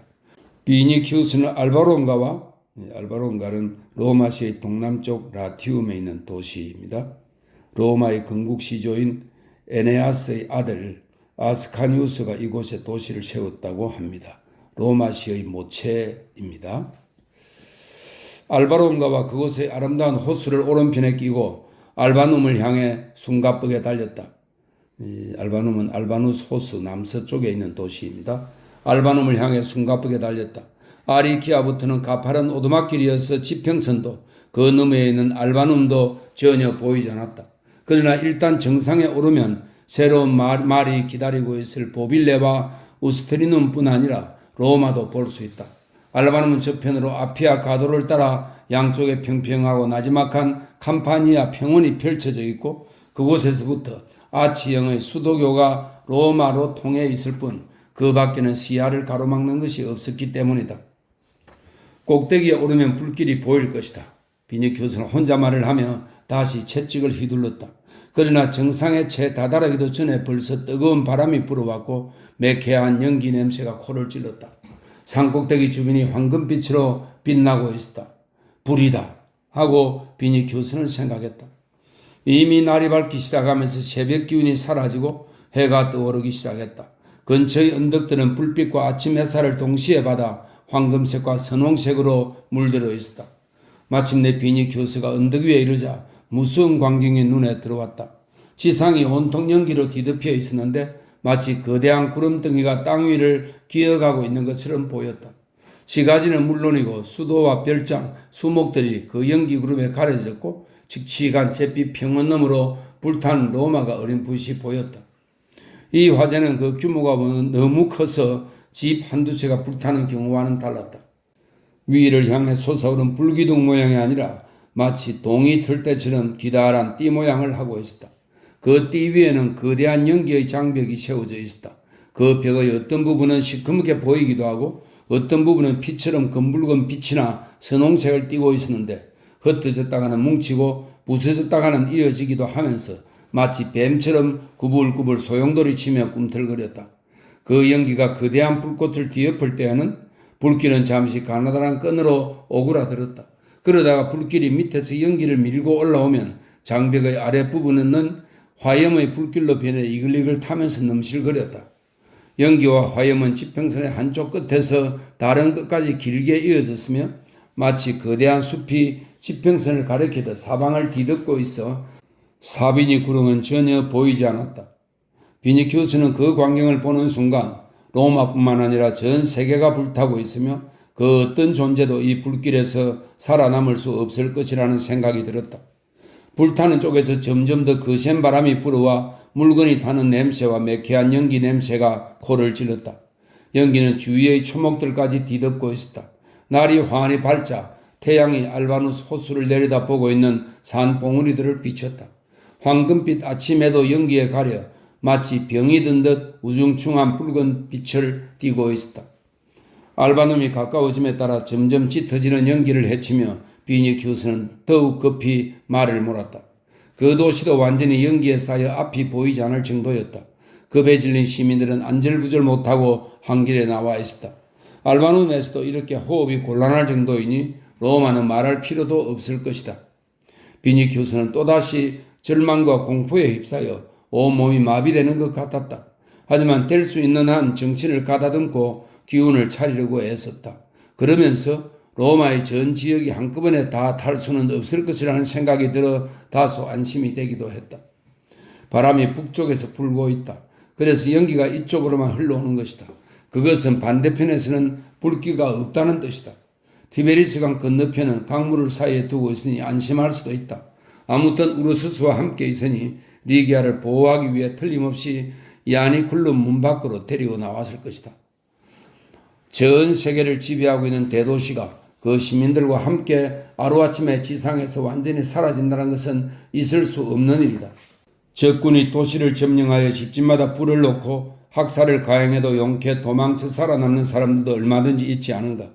비니키우스는 알바론가는 로마시의 동남쪽 라티움에 있는 도시입니다. 로마의 건국시조인 에네아스의 아들 아스카니우스가 이곳에 도시를 세웠다고 합니다. 로마시의 모체입니다. 알바론가와 그곳의 아름다운 호수를 오른편에 끼고 알바눔을 향해 숨가쁘게 달렸다. 알바눔은 알바누스 호수 남서쪽에 있는 도시입니다. 알바눔을 향해 숨가쁘게 달렸다. 아리키아부터는 가파른 오두막길이어서 지평선도 그 너머에 있는 알바눔도 전혀 보이지 않았다. 그러나 일단 정상에 오르면 새로운 말이 기다리고 있을 보빌레와 우스트리눔뿐 아니라 로마도 볼 수 있다. 알바눔은 저편으로 아피아 가도를 따라 양쪽에 평평하고 나지막한 캄파니아 평원이 펼쳐져 있고 그곳에서부터 아치형의 수도교가 로마로 통해 있을 뿐 그 밖에는 시야를 가로막는 것이 없었기 때문이다. 꼭대기에 오르면 불길이 보일 것이다. 비니키우스는 혼자 말을 하며 다시 채찍을 휘둘렀다. 그러나 정상에 채 다다르기도 전에 벌써 뜨거운 바람이 불어왔고 매캐한 연기 냄새가 코를 찔렀다. 산꼭대기 주변이 황금빛으로 빛나고 있었다. 불이다 하고 비니키우스는 생각했다. 이미 날이 밝기 시작하면서 새벽 기운이 사라지고 해가 떠오르기 시작했다. 근처의 언덕들은 불빛과 아침 햇살을 동시에 받아 황금색과 선홍색으로 물들어 있었다. 마침내 비니키우스가 언덕 위에 이르자 무서운 광경이 눈에 들어왔다. 지상이 온통 연기로 뒤덮여 있었는데 마치 거대한 구름덩이가 땅 위를 기어가고 있는 것처럼 보였다. 시가지는 물론이고 수도와 별장, 수목들이 그 연기 구름에 가려졌고 칙칙한 잿빛 평원 너머로 불타는 로마가 어렴풋이 보였다. 이 화재는 그 규모가 너무 커서 집 한두 채가 불타는 경우와는 달랐다. 위를 향해 솟아오른 불기둥 모양이 아니라 마치 동이 틀 때처럼 기다란 띠 모양을 하고 있었다. 그 띠 위에는 거대한 연기의 장벽이 세워져 있었다. 그 벽의 어떤 부분은 시커멓게 보이기도 하고 어떤 부분은 피처럼 검붉은 빛이나 선홍색을 띠고 있었는데 흩어졌다가는 뭉치고 부서졌다가는 이어지기도 하면서 마치 뱀처럼 구불구불 소용돌이 치며 꿈틀거렸다. 그 연기가 거대한 불꽃을 뒤엎을 때에는 불길은 잠시 가나다란 끈으로 오그라들었다. 그러다가 불길이 밑에서 연기를 밀고 올라오면 장벽의 아랫부분은 화염의 불길로 변해 이글이글 타면서 넘실거렸다. 연기와 화염은 지평선의 한쪽 끝에서 다른 끝까지 길게 이어졌으며 마치 거대한 숲이 지평선을 가리키듯 사방을 뒤덮고 있어 사비니 구릉은 전혀 보이지 않았다. 비니키우스는 그 광경을 보는 순간 로마뿐만 아니라 전 세계가 불타고 있으며 그 어떤 존재도 이 불길에서 살아남을 수 없을 것이라는 생각이 들었다. 불타는 쪽에서 점점 더 거센 바람이 불어와 물건이 타는 냄새와 매캐한 연기 냄새가 코를 찔렀다. 연기는 주위의 초목들까지 뒤덮고 있었다. 날이 환히 밝자 태양이 알바누스 호수를 내려다보고 있는 산 봉우리들을 비쳤다. 황금빛 아침에도 연기에 가려 마치 병이 든 듯 우중충한 붉은 빛을 띠고 있었다. 알바눔이 가까워짐에 따라 점점 짙어지는 연기를 헤치며 비니키우스는 더욱 급히 말을 몰았다. 그 도시도 완전히 연기에 쌓여 앞이 보이지 않을 정도였다. 급에 질린 시민들은 안절부절 못하고 한 길에 나와 있었다. 알바눔에서도 이렇게 호흡이 곤란할 정도이니 로마는 말할 필요도 없을 것이다. 비니큐스는 또다시 절망과 공포에 휩싸여 온몸이 마비되는 것 같았다. 하지만 될 수 있는 한 정신을 가다듬고 기운을 차리려고 애썼다. 그러면서 로마의 전 지역이 한꺼번에 다 탈 수는 없을 것이라는 생각이 들어 다소 안심이 되기도 했다. 바람이 북쪽에서 불고 있다. 그래서 연기가 이쪽으로만 흘러오는 것이다. 그것은 반대편에서는 불기가 없다는 뜻이다. 티베리스강 건너편은 강물을 사이에 두고 있으니 안심할 수도 있다. 아무튼 우르스스와 함께 있으니 리기아를 보호하기 위해 틀림없이 야니쿨룸 문 밖으로 데리고 나왔을 것이다. 전 세계를 지배하고 있는 대도시가 그 시민들과 함께 하루아침에 지상에서 완전히 사라진다는 것은 있을 수 없는 일이다. 적군이 도시를 점령하여 집집마다 불을 놓고 학살을 가행해도 용케 도망쳐 살아남는 사람들도 얼마든지 있지 않은가.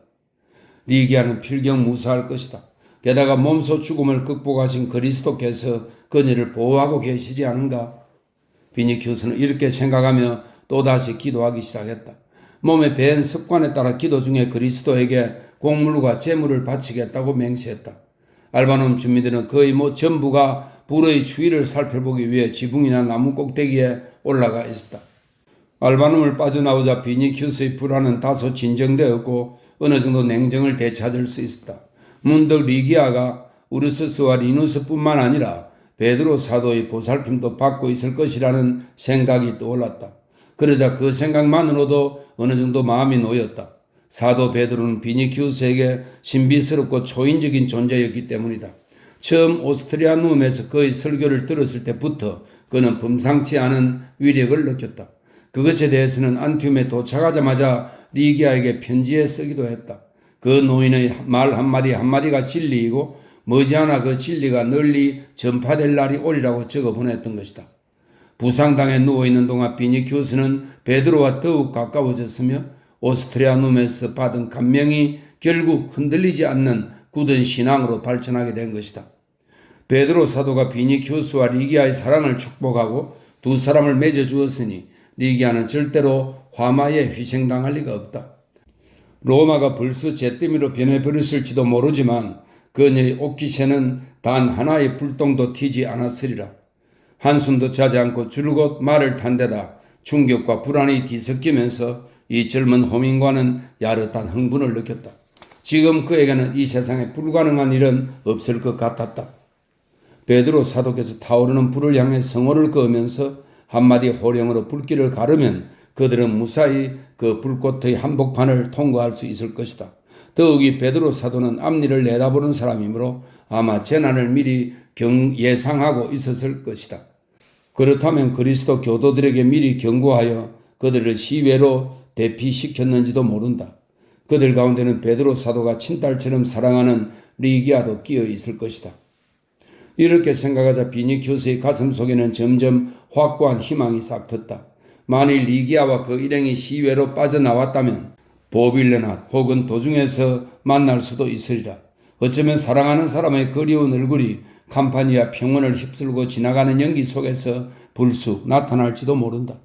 리기아는 필경무사할 것이다. 게다가 몸소 죽음을 극복하신 그리스도께서 그녀를 보호하고 계시지 않은가. 비니큐스는 이렇게 생각하며 또다시 기도하기 시작했다. 몸에 배은 습관에 따라 기도 중에 그리스도에게 곡물과 재물을 바치겠다고 맹세했다. 알바눔 주민들은 거의 전부가 불의 추위를 살펴보기 위해 지붕이나 나무 꼭대기에 올라가 있었다. 알바눔을 빠져나오자 비니큐스의 불안은 다소 진정되었고 어느 정도 냉정을 되찾을 수 있었다. 문득 리기아가 우르스스와 리누스뿐만 아니라 베드로 사도의 보살핌도 받고 있을 것이라는 생각이 떠올랐다. 그러자 그 생각만으로도 어느 정도 마음이 놓였다. 사도 베드로는 비니큐스에게 신비스럽고 초인적인 존재였기 때문이다. 처음 오스트리아눔에서 그의 설교를 들었을 때부터 그는 범상치 않은 위력을 느꼈다. 그것에 대해서는 안티움에 도착하자마자 리기아에게 편지에 쓰기도 했다. 그 노인의 말 한마디 한마디가 진리이고 머지않아 그 진리가 널리 전파될 날이 오리라고 적어 보냈던 것이다. 부상당에 누워있는 동안 비니큐스는 베드로와 더욱 가까워졌으며 오스트리아눔에서 받은 감명이 결국 흔들리지 않는 굳은 신앙으로 발전하게 된 것이다. 베드로 사도가 비니큐스와 리기아의 사랑을 축복하고 두 사람을 맺어주었으니 리기아는 절대로 화마에 희생당할 리가 없다. 로마가 벌써 잿더미로 변해버렸을지도 모르지만 그녀의 옷깃에는 단 하나의 불똥도 튀지 않았으리라. 한숨도 자지 않고 줄곧 말을 탄 데다 충격과 불안이 뒤섞이면서 이 젊은 호민과는 야릇한 흥분을 느꼈다. 지금 그에게는 이 세상에 불가능한 일은 없을 것 같았다. 베드로 사도께서 타오르는 불을 향해 성호를 그으면서 한마디 호령으로 불길을 가르면 그들은 무사히 그 불꽃의 한복판을 통과할 수 있을 것이다. 더욱이 베드로 사도는 앞일을 내다보는 사람이므로 아마 재난을 미리 예상하고 있었을 것이다. 그렇다면 그리스도 교도들에게 미리 경고하여 그들을 시외로 대피시켰는지도 모른다. 그들 가운데는 베드로 사도가 친딸처럼 사랑하는 리기아도 끼어 있을 것이다. 이렇게 생각하자 비니큐스의 가슴 속에는 점점 확고한 희망이 싹텄다. 만일 리기아와 그 일행이 시외로 빠져나왔다면 보빌레나 혹은 도중에서 만날 수도 있으리라. 어쩌면 사랑하는 사람의 그리운 얼굴이 캄파니아 평원을 휩쓸고 지나가는 연기 속에서 불쑥 나타날지도 모른다.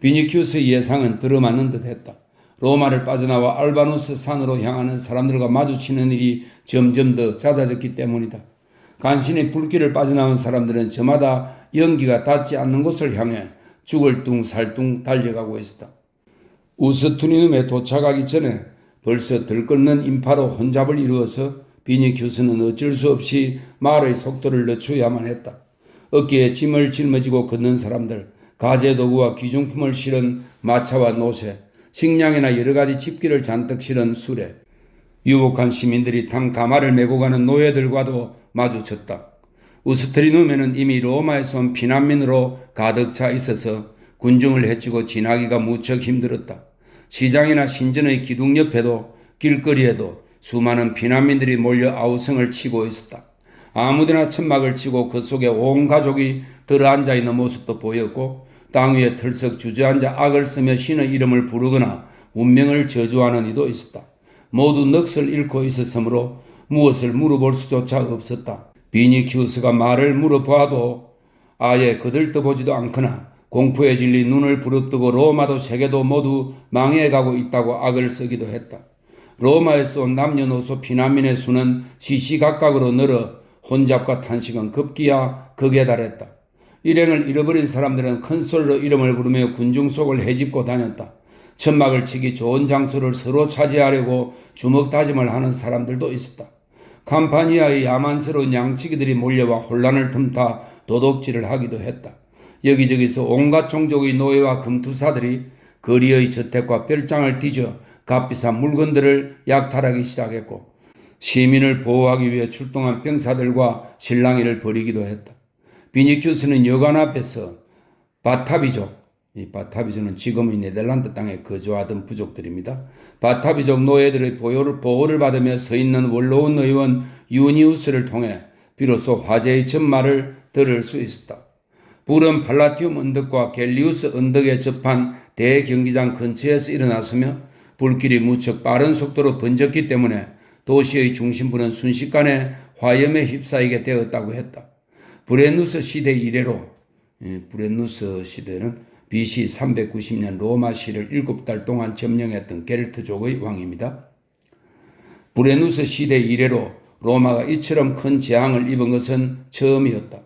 비니큐스의 예상은 들어맞는 듯했다. 로마를 빠져나와 알바누스 산으로 향하는 사람들과 마주치는 일이 점점 더 잦아졌기 때문이다. 간신히 불길을 빠져나온 사람들은 저마다 연기가 닿지 않는 곳을 향해 죽을 둥 살둥 달려가고 있었다. 우스투리눔에 도착하기 전에 벌써 들끓는 인파로 혼잡을 이루어서 비니큐스는 어쩔 수 없이 말의 속도를 늦춰야만 했다. 어깨에 짐을 짊어지고 걷는 사람들, 가재도구와 귀중품을 실은 마차와 노새, 식량이나 여러 가지 집기를 잔뜩 실은 수레, 유복한 시민들이 당 가마를 메고 가는 노예들과도 마주쳤다. 우스트리눔에는 이미 로마에서 온 피난민으로 가득 차 있어서 군중을 헤치고 지나기가 무척 힘들었다. 시장이나 신전의 기둥 옆에도 길거리에도 수많은 피난민들이 몰려 아우성을 치고 있었다. 아무데나 천막을 치고 그 속에 온 가족이 들어앉아 있는 모습도 보였고 땅 위에 털썩 주저앉아 악을 쓰며 신의 이름을 부르거나 운명을 저주하는 이도 있었다. 모두 넋을 잃고 있었으므로 무엇을 물어볼 수조차 없었다. 비니큐스가 말을 물어보아도 아예 거들떠보지도 않거나 공포에 질린 눈을 부릅뜨고 로마도 세계도 모두 망해가고 있다고 악을 쓰기도 했다. 로마에서 온 남녀노소 피난민의 수는 시시각각으로 늘어 혼잡과 탄식은 급기야 극에 달했다. 일행을 잃어버린 사람들은 큰 소리로 이름을 부르며 군중 속을 헤집고 다녔다. 천막을 치기 좋은 장소를 서로 차지하려고 주먹다짐을 하는 사람들도 있었다. 감파니아의 야만스러운 양치기들이 몰려와 혼란을 틈타 도둑질을 하기도 했다. 여기저기서 온갖 종족의 노예와 금투사들이 거리의 저택과 별장을 뒤져 값비싼 물건들을 약탈하기 시작했고 시민을 보호하기 위해 출동한 병사들과 실랑이를 벌이기도 했다. 비니큐스는 여관 앞에서 바타비족, 이 바타비족은 지금의 네덜란드 땅에 거주하던 부족들입니다. 바타비족 노예들의 보호를 받으며 서 있는 원로원 의원 유니우스를 통해 비로소 화제의 전말을 들을 수 있었다. 불은 팔라티움 언덕과 갤리우스 언덕에 접한 대경기장 근처에서 일어났으며 불길이 무척 빠른 속도로 번졌기 때문에 도시의 중심부는 순식간에 화염에 휩싸이게 되었다고 했다. 브레누스 시대 이래로, 브레누스 시대는 BC 390년 로마 시를 7달 동안 점령했던 게르트족의 왕입니다. 브레누스 시대 이래로 로마가 이처럼 큰 재앙을 입은 것은 처음이었다.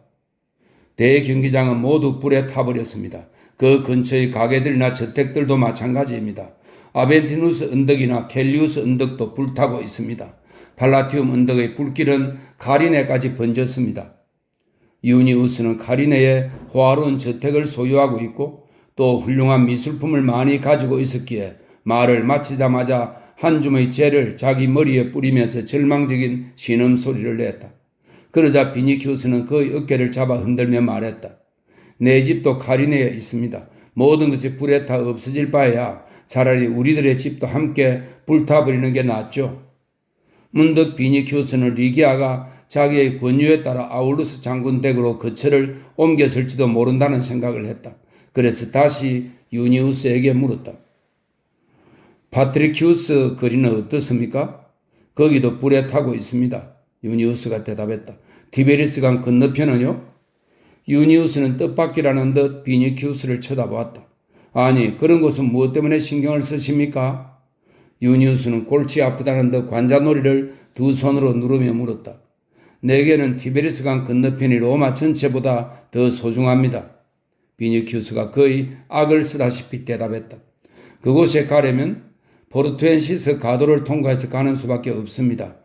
대경기장은 모두 불에 타버렸습니다. 그 근처의 가게들이나 저택들도 마찬가지입니다. 아벤티누스 언덕이나 켈리우스 언덕도 불타고 있습니다. 팔라티움 언덕의 불길은 카리네까지 번졌습니다. 유니우스는 카리네에 호화로운 저택을 소유하고 있고 또 훌륭한 미술품을 많이 가지고 있었기에 말을 마치자마자 한 줌의 재를 자기 머리에 뿌리면서 절망적인 신음소리를 냈다. 그러자 비니큐스는 그의 어깨를 잡아 흔들며 말했다. 내 집도 카리네에 있습니다. 모든 것이 불에 타 없어질 바에야 차라리 우리들의 집도 함께 불타버리는 게 낫죠. 문득 비니큐스는 리기아가 자기의 권유에 따라 아울루스 장군 댁으로 거처를 옮겼을지도 모른다는 생각을 했다. 그래서 다시 유니우스에게 물었다. 파트리키우스 거리는 어떻습니까? 거기도 불에 타고 있습니다. 유니우스가 대답했다. 티베리스강 건너편은요? 유니우스는 뜻밖이라는 듯 비니큐스를 쳐다보았다. 아니, 그런 곳은 무엇 때문에 신경을 쓰십니까? 유니우스는 골치 아프다는 듯 관자놀이를 두 손으로 누르며 물었다. 내게는 티베리스강 건너편이 로마 전체보다 더 소중합니다. 비니큐스가 거의 악을 쓰다시피 대답했다. 그곳에 가려면 포르투엔시스 가도를 통과해서 가는 수밖에 없습니다.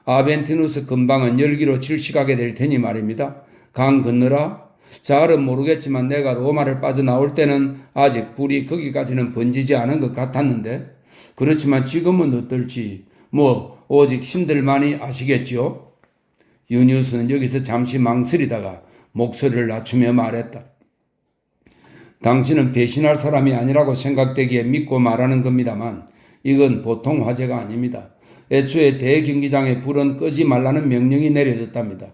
아벤티누스 근방은 열기로 질식하게 될 테니 말입니다. 강 건너라? 잘은 모르겠지만 내가 로마를 빠져나올 때는 아직 불이 거기까지는 번지지 않은 것 같았는데 그렇지만 지금은 어떨지 오직 신들만이 아시겠지요? 유니우스는 여기서 잠시 망설이다가 목소리를 낮추며 말했다. 당신은 배신할 사람이 아니라고 생각되기에 믿고 말하는 겁니다만 이건 보통 화제가 아닙니다. 애초에 대경기장의 불은 끄지 말라는 명령이 내려졌답니다.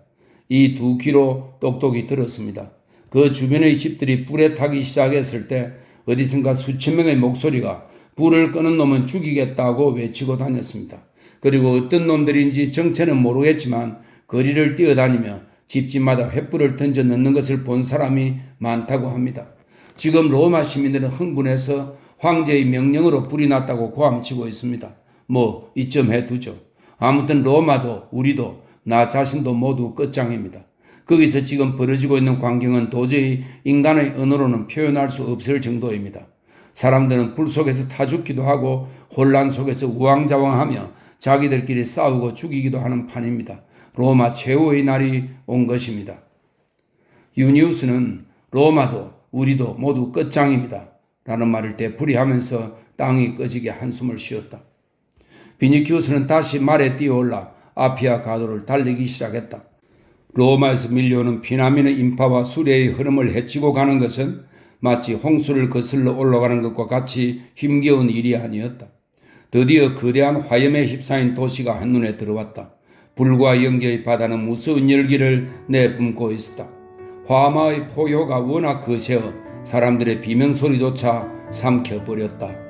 이 두 귀로 똑똑히 들었습니다. 그 주변의 집들이 불에 타기 시작했을 때 어디선가 수천 명의 목소리가 불을 끄는 놈은 죽이겠다고 외치고 다녔습니다. 그리고 어떤 놈들인지 정체는 모르겠지만 거리를 뛰어다니며 집집마다 횃불을 던져 넣는 것을 본 사람이 많다고 합니다. 지금 로마 시민들은 흥분해서 황제의 명령으로 불이 났다고 고함치고 있습니다. 이쯤 해두죠. 아무튼 로마도 우리도 나 자신도 모두 끝장입니다. 거기서 지금 벌어지고 있는 광경은 도저히 인간의 언어로는 표현할 수 없을 정도입니다. 사람들은 불 속에서 타 죽기도 하고 혼란 속에서 우왕좌왕하며 자기들끼리 싸우고 죽이기도 하는 판입니다. 로마 최후의 날이 온 것입니다. 유니우스는 로마도 우리도 모두 끝장입니다. 라는 말을 되풀이하면서 땅이 꺼지게 한숨을 쉬었다. 비니큐스는 다시 말에 뛰어올라 아피아 가도를 달리기 시작했다. 로마에서 밀려오는 피난민의 인파와 수레의 흐름을 헤치고 가는 것은 마치 홍수를 거슬러 올라가는 것과 같이 힘겨운 일이 아니었다. 드디어 거대한 화염에 휩싸인 도시가 한눈에 들어왔다. 불과 연기의 바다는 무서운 열기를 내뿜고 있었다. 화마의 포효가 워낙 거세어 사람들의 비명소리조차 삼켜버렸다.